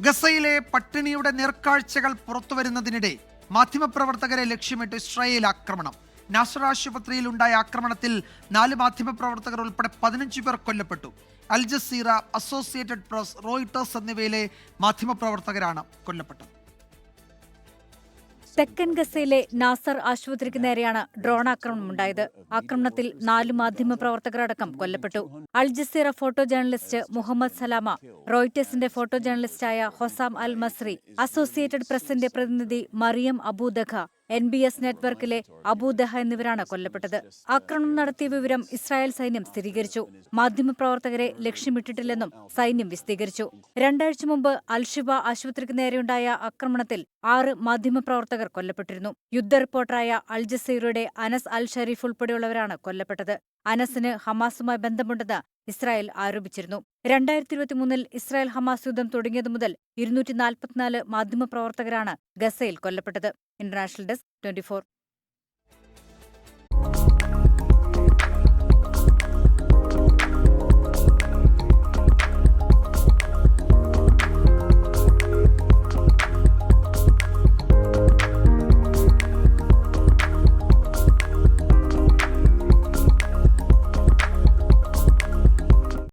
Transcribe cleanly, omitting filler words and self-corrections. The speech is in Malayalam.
ഗസയിലെ പട്ടിണിയുടെ നേർക്കാഴ്ചകൾ പുറത്തുവരുന്നതിനിടെ മാധ്യമപ്രവർത്തകരെ ലക്ഷ്യമിട്ട് ഇസ്രായേൽ ആക്രമണം. നാസർ ആശുപത്രിയിൽ ഉണ്ടായ ആക്രമണത്തിൽ 4 മാധ്യമപ്രവർത്തകർ ഉൾപ്പെടെ 15 പേർ കൊല്ലപ്പെട്ടു. Al Jazeera, Associated Press, Reuters എന്നിവയിലെ മാധ്യമപ്രവർത്തകരാണ് കൊല്ലപ്പെട്ടത്. തെക്കൻ ഗസയിലെ നാസർ ആശുപത്രിക്ക് നേരെയാണ് ഡ്രോൺ ആക്രമണമുണ്ടായത്. ആക്രമണത്തിൽ 4 മാധ്യമപ്രവർത്തകരടക്കം കൊല്ലപ്പെട്ടു. Al Jazeera photo journalist Muhammad Salama, റോയിറ്റേഴ്സിന്റെ ഫോട്ടോ ജേർണലിസ്റ്റായ ഹൊസാം അൽ മസ്രി, അസോസിയേറ്റഡ് പ്രസിന്റെ പ്രതിനിധി മറിയം അബൂദഖ, NBS നെറ്റ്വർക്കിലെ അബൂദഹ എന്നിവരാണ് കൊല്ലപ്പെട്ടത്. ആക്രമണം നടത്തിയ വിവരം ഇസ്രായേൽ സൈന്യം സ്ഥിരീകരിച്ചു. മാധ്യമപ്രവർത്തകരെ ലക്ഷ്യമിട്ടിട്ടില്ലെന്നും സൈന്യം വിശദീകരിച്ചു. 2 ആഴ്ച മുമ്പ് അൽ-ഷിഫ ആശുപത്രിക്ക് നേരെയുണ്ടായ ആക്രമണത്തിൽ 6 മാധ്യമപ്രവർത്തകർ കൊല്ലപ്പെട്ടിരുന്നു. യുദ്ധ റിപ്പോർട്ടറായ അൽ ജസീറയുടെ അനസ് അൽ ഷരീഫ് ഉൾപ്പെടെയുള്ളവരാണ് കൊല്ലപ്പെട്ടത്. അനസിന് ഹമാസുമായി ബന്ധമുണ്ടെന്ന് ഇസ്രായേൽ ആരോപിച്ചിരുന്നു. 2023 ഇസ്രായേൽ ഹമാസ് യുദ്ധം തുടങ്ങിയതു മുതൽ 244 മാധ്യമപ്രവർത്തകരാണ് ഗസയിൽ കൊല്ലപ്പെട്ടത്. International desk 24.